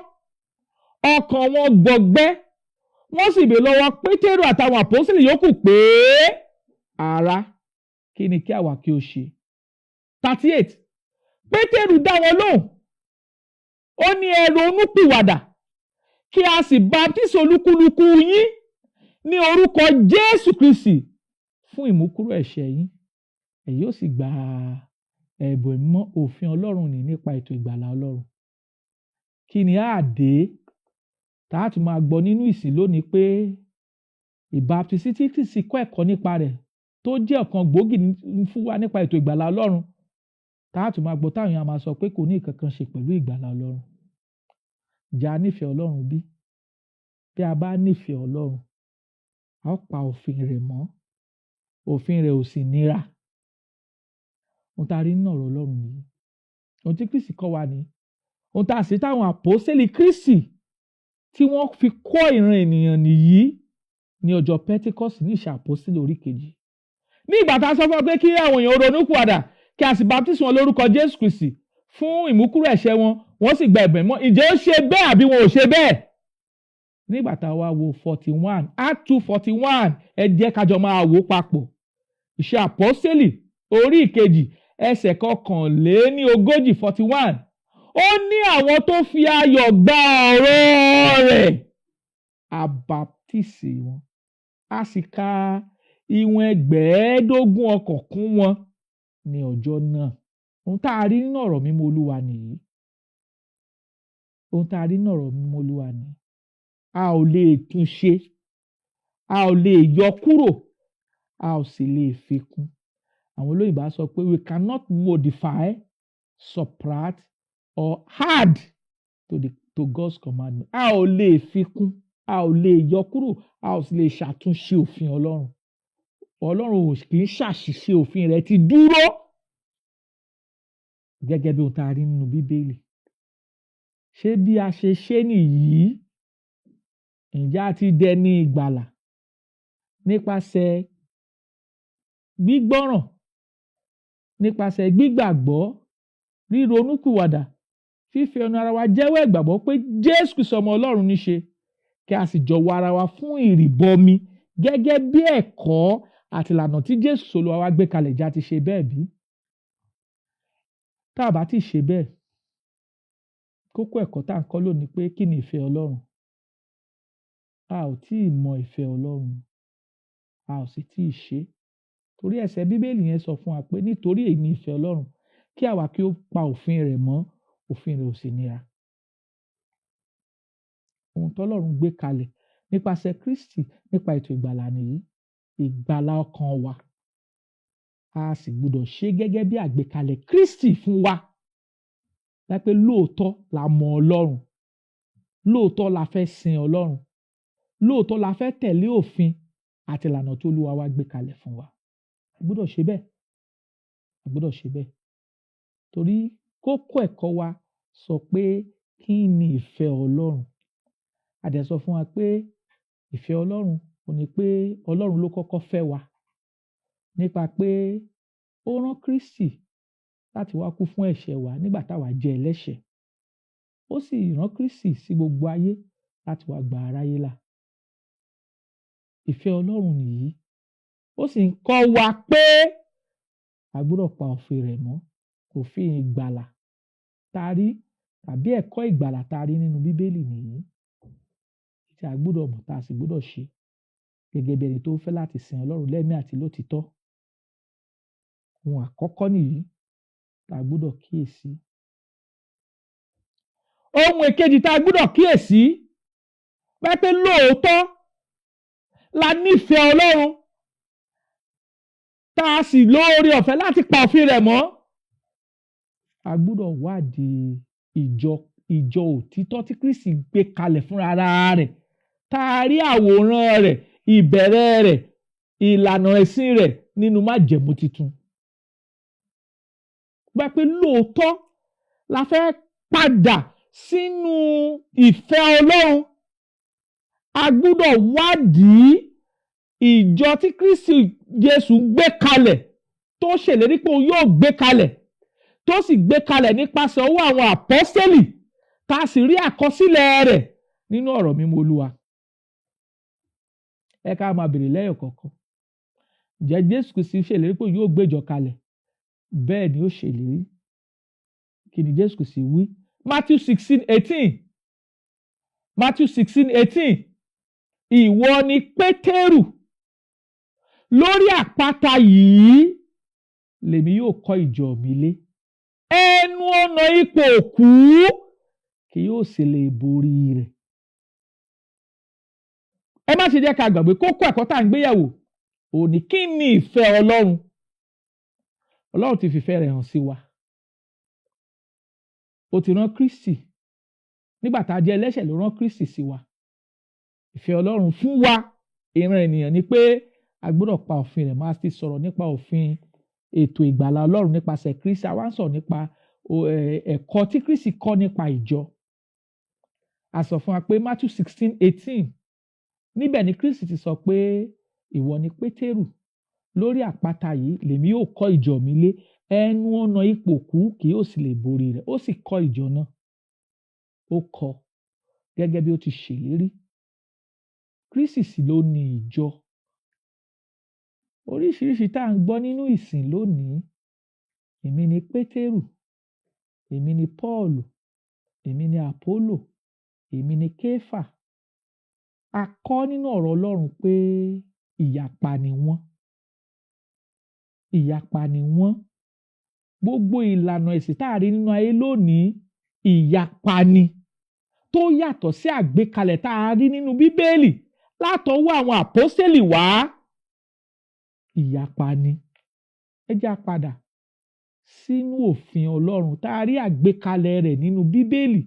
Speaker 3: ọkàn wọn gbọgbẹ́, wọ́n sì béèrè lọ́wọ́ Pétérù àtàwọn àpọ́sítélì yòókù pé ará, kí ni kí àwa kí ó ṣe? 38. Pétérù dá wọn lóhùn, ó ní ẹ ronúpìwàdà, kí a sì baptisi olúkúlùkù yín ní orúkọ Jésù Kristi fún ìmúkúrò ẹ̀ṣẹ̀ yín, ẹ yóò sì gba ẹ̀bùn mímọ́ òfin Ọlọ́run ní nípa ètò ìgbàlà Ọlọ́run. Kí ni àdé tá a tún máa gbọ́ nínú ìsìn lónìí pé ìbáptísí tí Kristi kọ́ ẹ̀kọ́ nípa rẹ̀ tó jẹ́ ọ̀kan gbòógì fún wa nípa ètò ìgbàlà Ọlọ́run, tá a tún máa gbọ́ táwọn èèyàn máa sọ pé kò ní ìkankan ṣe pẹ̀lú ìgbàlà Ọlọ́run. Ǹjẹ́ a nífẹ̀ẹ́ Ọlọ́run bí? Bí a bá nífẹ̀ẹ́ Ọlọ́run, a ó pa òfin rẹ̀ mọ́. Òfin rẹ̀ ò sì nira. Ohun tá a rí nínú ọ̀rọ̀ Ọlọ́run nìyí. Ohun tí Kristi kọ́ wa nìyí. Ohun tá a sì táwọn àpọ́sítélì Kristi tí wọ́n fi kọ́ ìran ènìyàn nìyí ní ọjọ́ Pentecost ní ìṣe àpọ́sítélì orí kejì. Ní ìgbà tá a sọ fún ọ pé kí àwọn èèyàn ronúpìwàdà kí a sì baptisi wọn lórúkọ Jésù Kristi fún ìmúkúrò ẹ̀ṣẹ̀ wọn, wọ́n sì gba ẹ̀bùn mímọ́. Ǹjẹ́ ó ṣe bẹ́ẹ̀ àbí wọn ò ṣe bẹ́ẹ̀? Nígbà tá a wá wo 41, Act 2:41, ẹ jẹ́ ká jọ máa wò papọ̀. Ìṣe àpọ́sítélì orí ìkejì ẹsẹ̀ 41, 41. Ó ní àwọn tó fi ayọ̀ gba ọ̀rọ̀ rẹ̀, a baptisi wọn, a sì ka ìwọ̀n 15,000 ọkàn kún wọn ní ọjọ́ náà. Ohun tá a rí nínú ọ̀rọ̀ mímọ́ Olúwa nìyí. Ohun tá a rí nínú ọ̀rọ̀ mímọ́ Olúwa nìyí. A ò lè tún ṣe, a ò lè yọ kúrò, a ò sì lè fi kún. Àwọn olóyìnbó á sọ pé we cannot modify, subtract or add to God's commandment. A ò lè fi kún, a ò lè yọ kúrò, a ò sì lè ṣàtúnṣe òfin Ọlọ́run. Ọlọ́run kì í ṣàṣìṣe, òfin rẹ̀ ti dúró gẹ́gẹ́ bí ohun tá a rí nínú Bíbélì. Ṣé bí a ṣe ṣe nìyí? Ǹjẹ́ a ti dẹni ìgbàlà nípasẹ̀ gbígbọ́ràn, nípasẹ̀ gbígbàgbọ́, ríronúpìwàdà, fífi ẹnu ara wa jẹ́wọ́ ìgbàgbọ́ pé Jésù Kristi ọmọ Ọlọ́run ní ṣe, kí a sì jọ̀wọ́ ara wa fún ìrìbọmi gẹ́gẹ́ bí ẹ̀kọ́ àti ìlànà tí Jésù Olúwa wa gbé kalẹ̀. Ǹjẹ́ a ti ṣe bẹ́ẹ̀ bí? Tá a bá ti ṣe bẹ́ẹ̀, kókó ẹ̀kọ́ tá à ń kọ́ lónìí pé kí ni ìfẹ́ Ọlọ́run? A ò tí ì mọ ìfẹ́ Ọlọ́run, a ò sì tí ì ṣe. Torí ẹsẹ̀ Bíbélì yẹn sọ fún wa pé nítorí èyí ni ìfẹ́ Ọlọ́run, kí àwa kí ó pa òfin rẹ̀ mọ́, òfin rẹ̀ ò sì nira. Ohun tọ́lọ́run gbé kalẹ̀ nípasẹ̀ Kristi nípa ètò ìgbàlà nìyí, ìgbàlà ọkàn wa. A sì gbọ́dọ̀ ṣe gẹ́gẹ́ bí àgbékalẹ̀ Kristi fún wa. Lápé lóòótọ́ la mọ Ọlọ́run, lóòótọ́ la fẹ́ sin Ọlọ́run, lóòótọ́ la fẹ́ tẹ̀lé òfin àti ìlànà tí Olúwa wa gbé kalẹ̀ fún wa. A gbọ́dọ̀ ṣe bẹ́ẹ̀, a gbọ́dọ̀ ṣe bẹ́ẹ̀. Torí kókó ẹ̀kọ́ wa sọ pé kí ni ìfẹ́ Ọlọ́run? A dẹ̀ sọ fún wa pé ìfẹ́ Ọlọ́run ò ní pé Ọlọ́run ló kọ́kọ́ fẹ́ wa nípa pé ó rán Kristi láti wá kú fún ẹ̀ṣẹ̀ wa nígbà táwa jẹ́ ẹlẹ́ṣẹ̀. Ó sì rán Kristi sí gbogbo ayé láti wá gba aráyé là. Ìfẹ́ Ọlọ́run nìyí. Ó sì ń kọ́ wa pé a gbọ́dọ̀ pa òfin rẹ̀ mọ́, òfin ìgbàlà tá a rí tàbí ẹ̀kọ́ ìgbàlà tá a rí nínú Bíbélì nìyí. Tí a gbọ́dọ̀ mọ̀ tá a sì gbọ́dọ̀ ṣe gẹ́gẹ́ bí ẹni tó fẹ́ láti sin Ọlọ́run lẹ́mí àti lótìítọ́. Ohun àkọ́kọ́ nìyí tá a gbọ́dọ̀ kíyèsí. Ohun èkejì tá a gbọ́dọ̀ kíyèsí pé lóòótọ́ la nífẹ̀ẹ́ Ọlọ́run tá a sì lóore ọ̀fẹ́ láti pa òfin rẹ̀ mọ́. A gbọ́dọ̀ wádìí ìjọ òtítọ́ tí Kristi gbé kalẹ̀ fúnra rẹ̀, tá a rí àwòrán rẹ̀, ìbẹ̀rẹ̀ rẹ̀, ìlànà ẹ̀sìn rẹ̀ nínú májẹ̀mú titun. Gbà pé lóòótọ́ la fẹ́ padà sínú ìfẹ́ Ọlọ́run. A gbọ́dọ̀ wádìí ìjọ tí Kristi Jésù gbé kalẹ̀, tó ṣèlérí pé òun yóò gbé kalẹ̀, tó sì gbé kalẹ̀ nípasẹ̀ ọwọ́ àwọn àpọ́sítélì, tá a sì rí àkọsílẹ̀ rẹ̀ nínú ọ̀rọ̀ mímọ́ Olúwa. Ẹ ká máa bèrè lẹ́yọ̀ kọ̀ọ̀kan. Ǹjẹ́ Jésù Kristi ṣèlérí pé òun yóò gbé ìjọ kalẹ̀? Bẹ́ẹ̀ ni ó ṣèlérí. Kí ni Jésù Kristi wí? Matthew 16:18. Matthew 16:18. Ìwọ ni Pétérù, lórí àpáta yìí lèmi yóò kọ́ ìjọ mi lé. ẹnu ọ̀nà ipò òkú kì yóò sì lè borí rẹ̀. Ẹ má ṣe jẹ́ ká gbàgbé kókó ẹ̀kọ́ tá à ń gbéyàwó òní kí ni ìfẹ́ Ọlọ́run. Ọlọ́run ti fìfẹ́ rẹ̀ hàn sí wa. Ó ti rán Kristi. Nígbà tá a jẹ́ ẹlẹ́ṣẹ̀ ló rán Kristi sí wa. Ìfẹ́ Ọlọ́run fún wa ìran ènìyàn ni pé a gbọ́dọ̀ pa òfin rẹ̀. Máa ti sọ̀rọ̀ nípa òfin ètò ìgbàlà Ọlọ́run nípasẹ̀ Kristi. Àwa ń sọ̀rọ̀ nípa ẹ̀kọ́ tí Kristi kọ́ nípa ìjọ. A sọ fún wa pé Matthew 16:18 níbẹ̀ ni Kristi ti sọ pé ìwọ ni Pétérù, lórí àpáta yìí lèmi yóò kọ́ ìjọ mi lé, ẹnu ọ̀nà ipò òkú kì yóò sì lè borí rẹ̀. Ó sì kọ́ ìjọ náà. Ó kọ́ gẹ́gẹ́ bí ó ti ṣèlérí. Kristi sì ló ní ìjọ. Oríṣiríṣi tá à ń gbọ́ nínú ìsìn lónìí. Èmi ni Pétérù, èmi ni Pọ́ọ̀lù, èmi ni Àpólò, èmi ni Kéfà. A kọ́ nínú ọ̀rọ̀ Ọlọ́run pé ìyapa ni wọ́n. Ìyapa ni wọ́n. Gbogbo ìlànà ẹ̀sìn tá a rí nínú ayé lónìí ìyapa ni tó yàtọ̀ sí àgbékalẹ̀ tá a rí nínú Bíbélì látọwọ́ àwọn àpọ́sítélì wá. Ìyapa ni. Ẹ jẹ́ á padà sínú òfin Ọlọ́run tá a rí àgbékalẹ̀ rẹ̀ nínú Bíbélì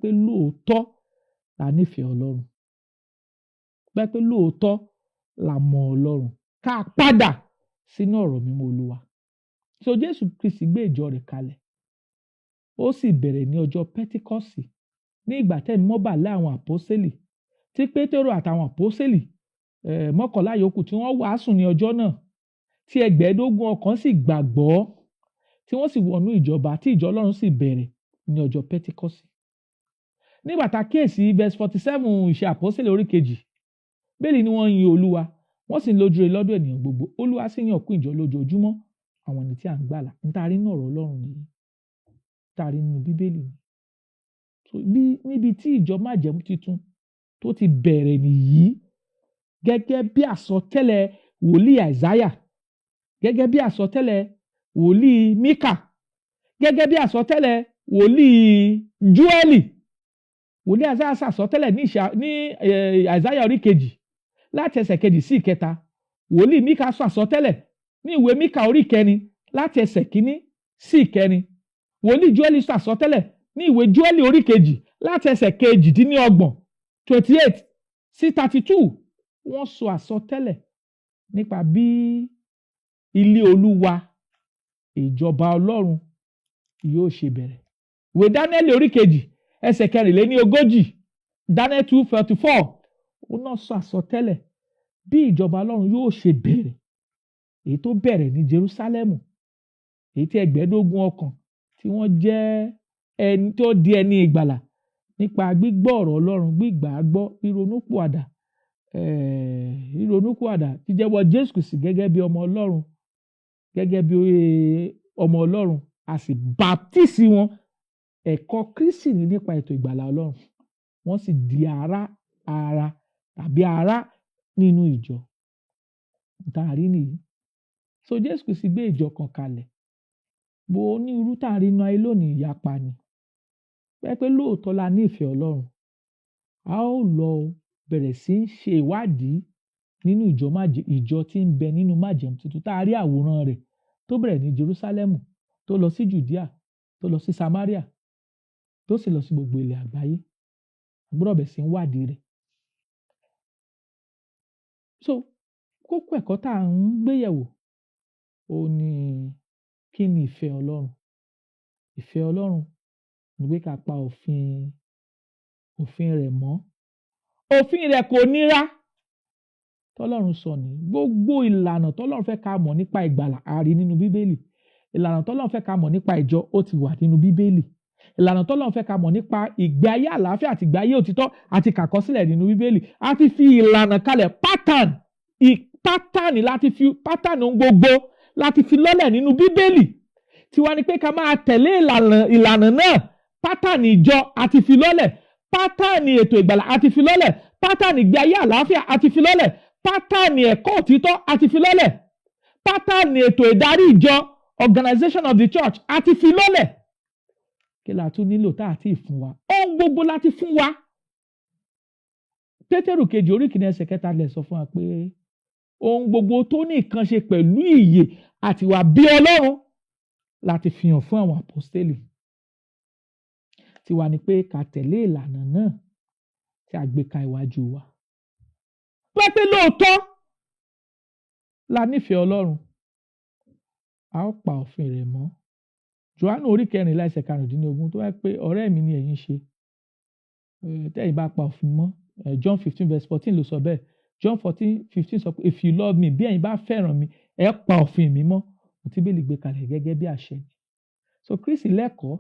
Speaker 3: pé lóòótọ́ la nífẹ̀ẹ́ Ọlọ́run. Pé lóòótọ́ la mọ Ọlọ́run. Ká padà sínú ọ̀rọ̀ mímọ́ Olúwa. So Jésù Kristi gbé ìjọ rẹ̀ kalẹ̀. Ó sì bẹ̀rẹ̀ ní ọjọ́ Pẹ́tíkọ́sì ní ìgbà tẹ́mi mọ́ bà lé àwọn àpọ́sítélì tí Pétérù àtàwọn àpọ́sítélì 11 yòókù tí wọ́n wàásù ní ọjọ́ náà tí 15,000 ọkàn sì gbàgbọ́ tí wọ́n sì wọnú ìjọba tí ìjọ Ọlọ́run sì bẹ̀rẹ̀ ní ọjọ́ Pẹ́tíkọ́sì. Nígbà tá a kíyèsí verse 47 ìṣe àpọ́sítélì orí kejì, bẹ́ẹ̀ ni wọ́n yin Olúwa, wọ́n sì ń lójú rere lọ́dọ̀ ènìyàn gbogbo. Olúwa sì yàn kún ìjọ lójoojúmọ́ àwọn ẹni tí à ń gbàlà. Nítarí nínú ọ̀rọ̀ Ọlọ́run nìyí. Nítarí nínú Bíbélì ni. So níbi tí ìjọ májẹ̀mú titun tó ti bẹ̀rẹ̀ nìyí gẹ́gẹ́ bí àsọtẹ́lẹ̀ wòlíì Àìsáyà, gẹ́gẹ́ bí àsọtẹ́lẹ̀ wòlíì Míkà, gẹ́gẹ́ bí àsọtẹ́lẹ̀ wòlíì Jóẹ́lì. Wòlíì Àìsáyà sàsọtẹ́lẹ̀ ní Àìsáyà orí kejì láti ẹsẹ̀ kejì sí ìkẹta. Wòlíì Míkà sọ àsọtẹ́lẹ̀ ní ìwé Míkà orí kẹrin láti ẹsẹ̀ kínní sí ìkẹrin. Wòlíì Jóẹ́lì sọ àsọtẹ́lẹ̀ ní ìwé Jóẹ́lì orí kejì láti ẹsẹ̀ kejìdínlọ́gbọ̀n 28 sí 32. Wọ́n sọ àsọtẹ́lẹ̀ nípa bí ilé Olúwa, ìjọba Ọlọ́run yóò ṣe bẹ̀rẹ̀. Ìwé Dáníẹ́lì orí kejì ẹsẹ̀ 24, Daniel 2:44. Ó náà sọ àsọtẹ́lẹ̀ bí ìjọba Ọlọ́run yóò ṣe bẹ̀rẹ̀. Èyí tó bẹ̀rẹ̀ ní Jerúsálẹ́mù, èyí tí 15,000 ọkàn tí wọ́n jẹ́ ẹni tó di ẹni ìgbàlà nípa gbígbọ́ ọ̀rọ̀ Ọlọ́run, gbígbà á gbọ́, ìrònúpìwàdà, jíjẹ́wọ́ Jésù Kristi gẹ́gẹ́ bí ọmọ Ọlọ́run, gẹ́gẹ́ bí ọmọ Ọlọ́run, a sì baptisi wọn. Ẹ̀kọ́ Kristi ní nípa ètò ìgbàlà Ọlọ́run. Wọ́n sì di ará nínú ìjọ. Nítarí nìyí. So Jésù Kristi gbé ìjọ kan kalẹ̀. Bó ní irú tá a rí inú ayé lónìí ìyapa ni. Pé lóòótọ́ la ní ìfẹ́ Ọlọ́run. A ó lọ bẹ̀rẹ̀ sí í ṣe ìwádìí nínú ìjọ tí ń bẹ nínú májẹ̀mú tuntun tá a rí àwòrán rẹ̀ tó bẹ̀rẹ̀ ní Jerúsálẹ́mù, tó lọ sí Jùdíà, tó lọ sí Samaria, tó sì lọ sí gbogbo ilẹ̀ àgbáyé. A gbọ́dọ̀ bẹ̀rẹ̀ sí í wádìí rẹ̀. So kókó ẹ̀kọ́ tá à ń gbéyẹ̀wò ó ní kí ni ìfẹ́ Ọlọ́run. Ìfẹ́ Ọlọ́run ni pé ká pa òfin rẹ̀ mọ́. Òfin rẹ̀ kò nira. Tọ́lọ́run sọ ní gbogbo ìlànà tọ́lọ́run fẹ́ ká mọ̀ nípa ìgbàlà a rí nínú Bíbélì. Ìlànà tọ́lọ́run fẹ́ ká mọ̀ nípa ìjọ ó ti wà nínú Bíbélì. Ìlànà tọ́lọ́run fẹ́ ká mọ̀ nípa ìgbé ayé àlàáfíà àti ìgbé ayé òtítọ́ àti kàkọsílẹ̀ nínú Bíbélì. A ti fi ìlànà kalẹ̀ pattern ohun gbogbo láti fi lọ́lẹ̀ nínú Bíbélì. Tiwa ni pé ká máa tẹ̀lé ìlànà náà. Pattern ìjọ àti fi lọ́lẹ̀. Pattern ètò ìgbàlà àti fi lọ́lẹ̀. Pattern ìgbé ayé àlàáfíà àti fi lọ́lẹ̀. Pattern ẹ̀kọ́ òtítọ́ àti fi lọ́lẹ̀. Pattern ètò ìdarí ìjọ, organization of the church àti fi lọ́lẹ̀. kí la tún nílò tá a ti fún wa ohun gbogbo láti fún wa. Pétérù kejì orí kìíní ẹsẹ̀ kẹta lẹ̀ sọ fún wa pé ohun gbogbo tó ní nǹkan ṣe pẹ̀lú ìyè àti ìwà bí Ọlọ́run láti fi hàn fún àwọn àpọ́stélì. Tiwa ni pé ká tẹ̀lé ìlànà náà tí a gbé ka iwájú wa. Pé lóòótọ́ la nífẹ̀ẹ́ Ọlọ́run, a ó pa òfin rẹ̀ mọ́. Jòhánù orí 14 ẹsẹ̀ 15 tó wá pé ọ̀rẹ́ mi ni ẹ̀yin ṣe tẹ́yin bá pa òfin mọ́. John 15:14 ló sọ bẹ́ẹ̀. John 14:15 sọ pé if you love me, bí ẹ̀yin bá fẹ́ràn mi, ẹ pa òfin mi mọ́. Tí Bíbélì gbé kalẹ̀ gẹ́gẹ́ bí àṣẹ. So Kristi lẹ́kọ̀ọ́,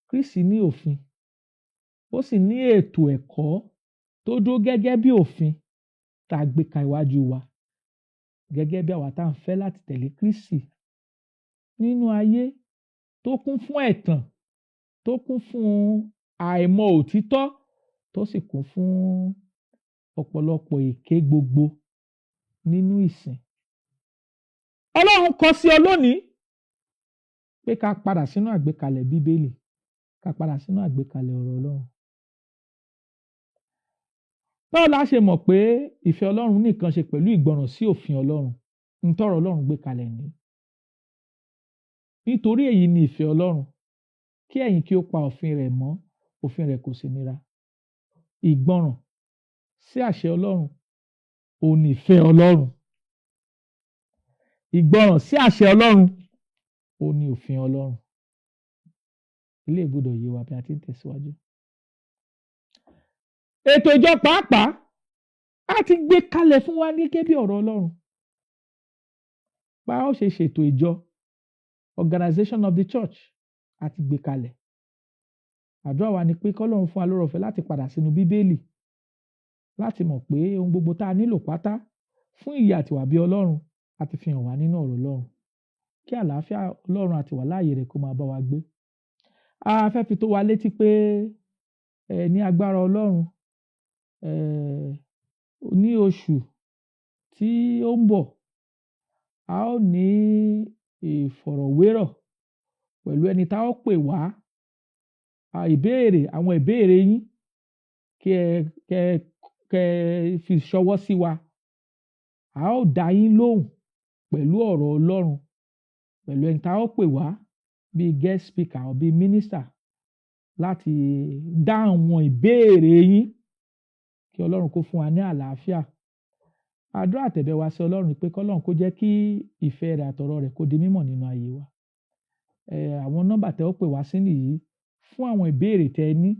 Speaker 3: Kristi ní òfin, ó sì ní ètò ẹ̀kọ́ tó dúró gẹ́gẹ́ bí òfin tá a gbé ka iwájú wa gẹ́gẹ́ bí àwa tá à ń fẹ́ láti tẹ̀lé Kristi nínú ayé tó kún fún ẹ̀tàn, tó kún fún àìmọ̀ òtítọ́, tó sì kún fún ọ̀pọ̀lọpọ̀ èké gbogbo nínú ìsìn. Ọlọ́run kọ sí ọ lónìí pé ká padà sínú àgbékalẹ̀ Bíbélì, ká padà sínú àgbékalẹ̀ ọ̀rọ̀ Ọlọ́run. Báwo la ṣe mọ̀ pé ìfẹ́ Ọlọ́run nìkan ṣe pẹ̀lú ìgbọràn sí òfin Ọlọ́run? Ntọ́rọ̀ Ọlọ́run gbé kalẹ̀ ní. Nítorí èyí ni ìfẹ́ Ọlọ́run, kí ẹ̀yin kí ó pa òfin rẹ̀ mọ́, òfin rẹ̀ kò sì nira. Ìgbọràn sí àṣẹ Ọlọ́run òun ni ìfẹ́ Ọlọ́run. Ìgbọràn sí àṣẹ Ọlọ́run òun ni òfin Ọlọ́run. Ilé gbọ́dọ̀ yé wa bí a ti ń tẹ̀síwájú. Ètò ìjọ pàápàá a ti gbé kalẹ̀ fún wa gẹ́gẹ́ bí ọ̀rọ̀ Ọlọ́run. Bá ó ṣe ṣètò ìjọ, organization of the church a ti gbé kalẹ̀. Àdúrà wa ni pé k'Ọlọ́run fún wa lóore ọ̀fẹ́ láti padà sínú Bíbélì, láti mọ̀ pé ohun gbogbo tá a nílò pátá fún ìyè àti ìwà bí Ọlọ́run a ti fi hàn wá nínú ọ̀rọ̀ Ọlọ́run. Kí àlàáfíà Ọlọ́run àti ìwà láàyè rẹ̀ kó máa bá wa gbé. A fẹ́ fi tó wa létí pé ní agbára Ọlọ́run ní oṣù tí ó ń bọ̀ a ó ní ìfọ̀rọ̀wérọ̀ pẹ̀lú ẹni tá ó pè wá àwọn ìbéèrè yín kí ẹ fi ṣọwọ́ sí wa. A ó dá yín lóhùn pẹ̀lú ọ̀rọ̀ Ọlọ́run, pẹ̀lú ẹni tá ó pè wá bíi guest speaker or bíi minister láti dá àwọn ìbéèrè yín kí Ọlọ́run kó fún wa ní àlàáfíà. Àdúrà àtẹ̀bẹ̀ wa sí Ọlọ́run ni pé k'Ọlọ́run kó jẹ́ kí ìfẹ́ rẹ̀ àtọ̀rọ̀ rẹ̀ kó di mímọ̀ nínú ayé wa. Àwọn nọ́mbà tẹ́ ó pè wá sí nìyí fún àwọn ìbéèrè tẹ́ ẹ ní,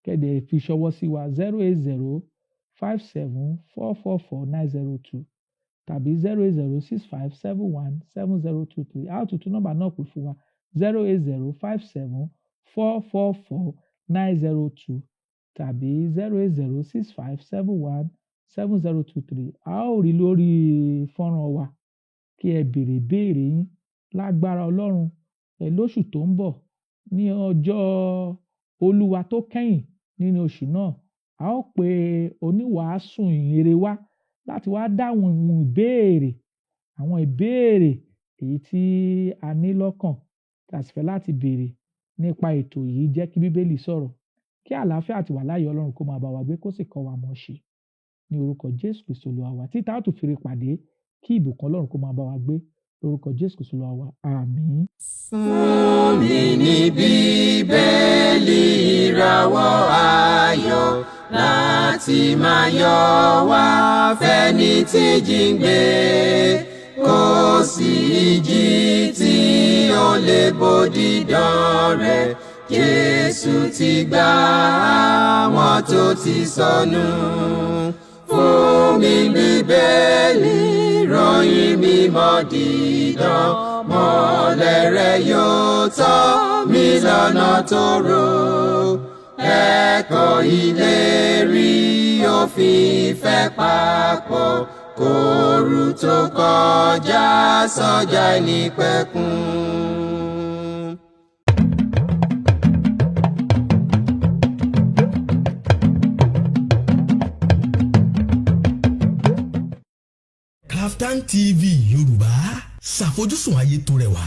Speaker 3: kẹ́dẹ̀ fi ṣọwọ́ sí wa 08057444902 tàbí 08065717023. A ó tuntun nọ́mbà náà pè fún wa 08057444902 tàbí 08065717023. A ó rí lórí fọ́nrán wa kí ẹ béèrè ìbéèrè yín lágbára Ọlọ́run. Lóṣù tó ń bọ̀ ní ọjọ́ Olúwa tó kẹ́yìn nínú oṣù náà, a ó pe oníwàásù ìyìnrere wá láti wá dáhùn àwọn ìbéèrè èyí tí a ní lọ́kàn tí a sì fẹ́ láti béèrè nípa ètò yìí jẹ́ kí Bíbélì sọ̀rọ̀. Kí àlàáfíà àti ìwàláàyè Ọlọ́run kó máa bá wa gbé, kó sì kọ́ wa mọ̀ ṣe ní orúkọ Jésù Kristi Olúwa wa. Títí a ó tún fi ire pàdé, kí ìbùkún Ọlọ́run kó máa bá wa gbé lórúkọ Jésù Kristi Olúwa wa. Àmín.
Speaker 2: Fún mi ní Bíbélì ìràwọ̀ ayọ̀ láti máa yọ wá fẹ́ni tí jíǹgbé, kò sí ìjì tí ó lè bòdì dán rẹ̀. Jésù ti gbà àwọn tó ti sọnù. Fún mi Bíbélì ìròyìn mímọ́ dídán, mọ́lẹ̀ rẹ̀ yóò tọ́ mi lọ́nà tóóró. Ẹ̀kọ́ ìlérí òfin ìfẹ́ papọ̀, kóòrù tó kọjá sọ́jà ìnípẹ̀kun.
Speaker 1: Kaftan TV Yorùbá, ṣàfojúsùn ayé tó rẹwà.